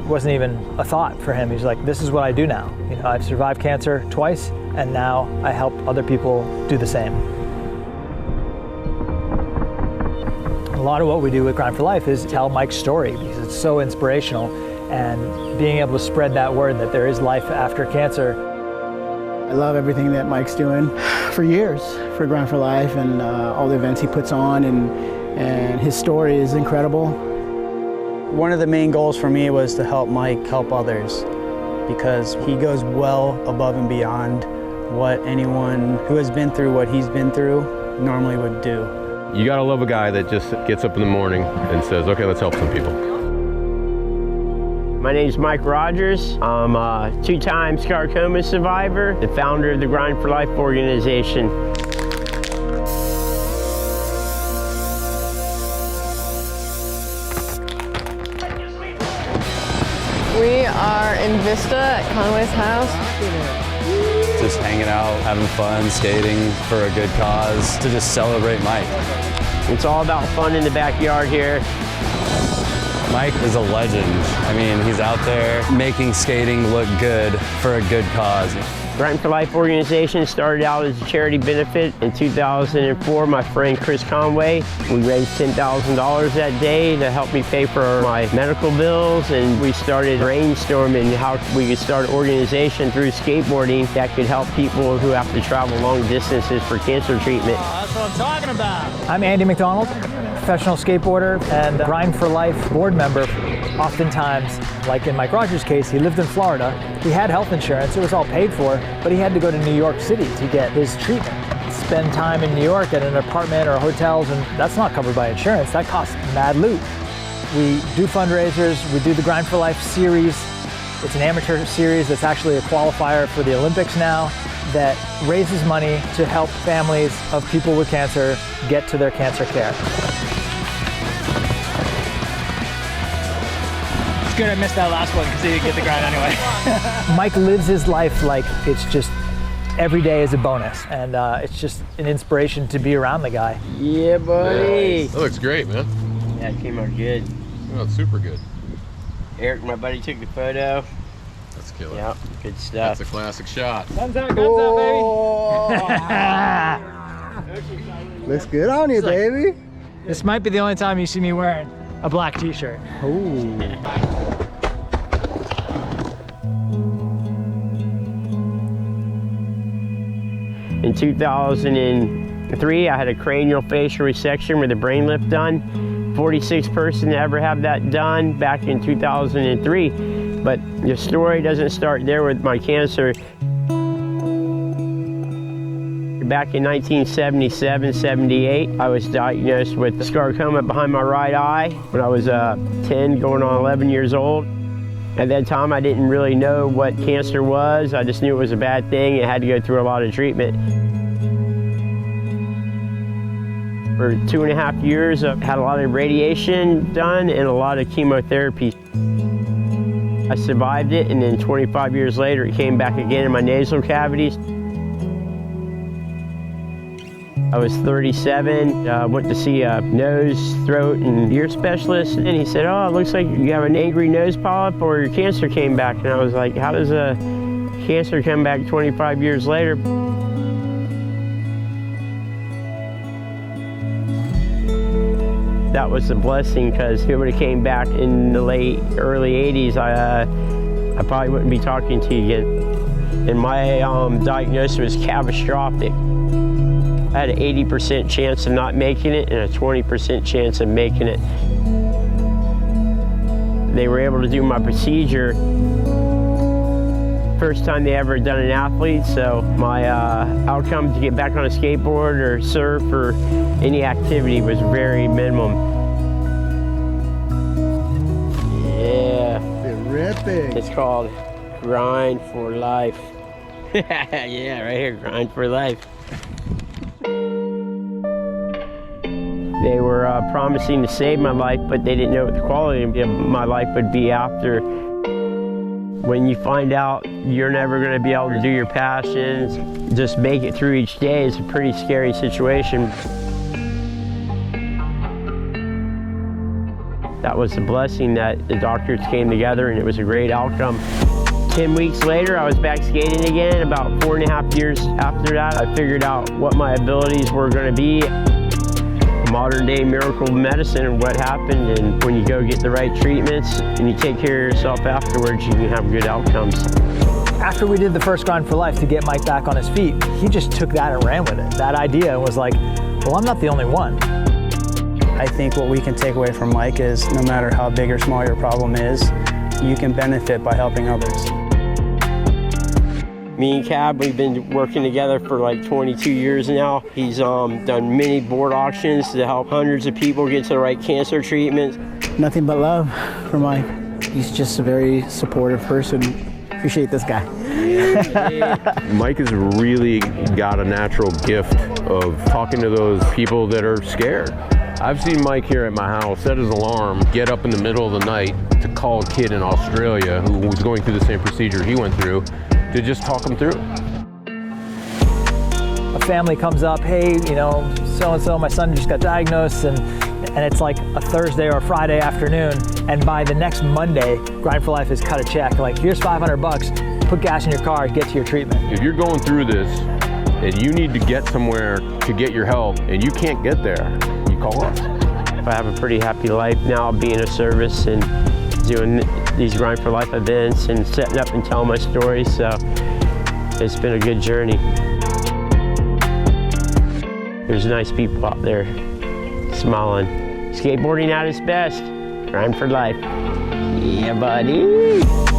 wasn't even a thought for him. He's like, this is what I do now. You know, I've survived cancer twice, and now I help other people do the same. A lot of what we do with Grind for Life is tell Mike's story because it's so inspirational, and being able to spread that word that there is life after cancer. I love everything that Mike's doing for years for Grind for Life, and all the events he puts on, and his story is incredible. One of the main goals for me was to help Mike help others, because he goes well above and beyond what anyone who has been through what he's been through normally would do. You gotta love a guy that just gets up in the morning and says, okay, let's help some people. My name's Mike Rogers. I'm a two-time sarcoma survivor, the founder of the Grind for Life organization. We are in Vista at Conway's house. Just hanging out, having fun, skating for a good cause, to just celebrate Mike. It's all about fun in the backyard here. Mike is a legend. I mean, he's out there making skating look good for a good cause. Grind for Life organization started out as a charity benefit in 2004. My friend Chris Conway, we raised $10,000 that day to help me pay for my medical bills, and we started brainstorming how we could start an organization through skateboarding that could help people who have to travel long distances for cancer treatment. That's what I'm talking about. I'm Andy McDonald, professional skateboarder and Grind for Life board member. Oftentimes, like in Mike Rogers' case, he lived in Florida. He had health insurance, it was all paid for, but he had to go to New York City to get his treatment. Spend time in New York at an apartment or hotels, and that's not covered by insurance. That costs mad loot. We do fundraisers, we do the Grind for Life series. It's an amateur series that's actually a qualifier for the Olympics now that raises money to help families of people with cancer get to their cancer care. It's good I missed that last one because he didn't get the grind anyway. Mike lives his life like it's just every day is a bonus, and it's just an inspiration to be around the guy. Yeah, buddy. Yeah. That looks great, man. Yeah, it came out good. Oh, it's super good. Eric, my buddy, took the photo. That's killer. Yeah, good stuff. That's a classic shot. Guns out, baby. Looks good on you, baby. This might be the only time you see me wearing a black t-shirt. Ooh. In 2003, I had a cranial facial resection with a brain lift done. 46th person to ever have that done back in 2003. But the story doesn't start there with my cancer. Back in 1977-78, I was diagnosed with sarcoma behind my right eye when I was 10, going on 11 years old. At that time, I didn't really know what cancer was. I just knew it was a bad thing. It had to go through a lot of treatment. For 2.5 years, I've had a lot of radiation done and a lot of chemotherapy. I survived it, and then 25 years later, it came back again in my nasal cavities. I was 37, went to see a nose, throat, and ear specialist, and he said, oh, it looks like you have an angry nose polyp or your cancer came back. And I was like, how does a cancer come back 25 years later? That was a blessing, because if it would have came back in the early 80s, I probably wouldn't be talking to you again. And my diagnosis was catastrophic. I had an 80% chance of not making it and a 20% chance of making it. They were able to do my procedure. First time they ever done an athlete, so my outcome to get back on a skateboard or surf or any activity was very minimum. Yeah. Terrific. It's called Grind for Life. Yeah, right here, Grind for Life. They were promising to save my life, but they didn't know what the quality of my life would be after. When you find out you're never going to be able to do your passions, just make it through each day is a pretty scary situation. that was a blessing that the doctors came together and it was a great outcome. 10 weeks later, I was back skating again. About 4.5 years after that, I figured out what my abilities were going to be. Modern day miracle medicine and what happened, and when you go get the right treatments and you take care of yourself afterwards, you can have good outcomes. After we did the first Grind for Life to get Mike back on his feet, he just took that and ran with it. That idea and was like, well, I'm not the only one. I think what we can take away from Mike is no matter how big or small your problem is, you can benefit by helping others. Me and Cab, we've been working together for like 22 years now. He's done many board auctions to help hundreds of people get to the right cancer treatments. Nothing but love for Mike. He's just a very supportive person. Appreciate this guy. Mike has really got a natural gift of talking to those people that are scared. I've seen Mike here at my house set his alarm, get up in the middle of the night to call a kid in Australia who was going through the same procedure he went through, to just talk him through. A family comes up, hey, you know, so-and-so, my son just got diagnosed, and it's like a Thursday or a Friday afternoon, and by the next Monday, Grind for Life has cut a check, like, here's $500, put gas in your car, get to your treatment. If you're going through this and you need to get somewhere to get your help and you can't get there, you call us. I have a pretty happy life now, being of service and doing these Grind for Life events and setting up and telling my stories, so it's been a good journey. There's nice people out there smiling. Skateboarding at its best. Grind for Life. Yeah, buddy.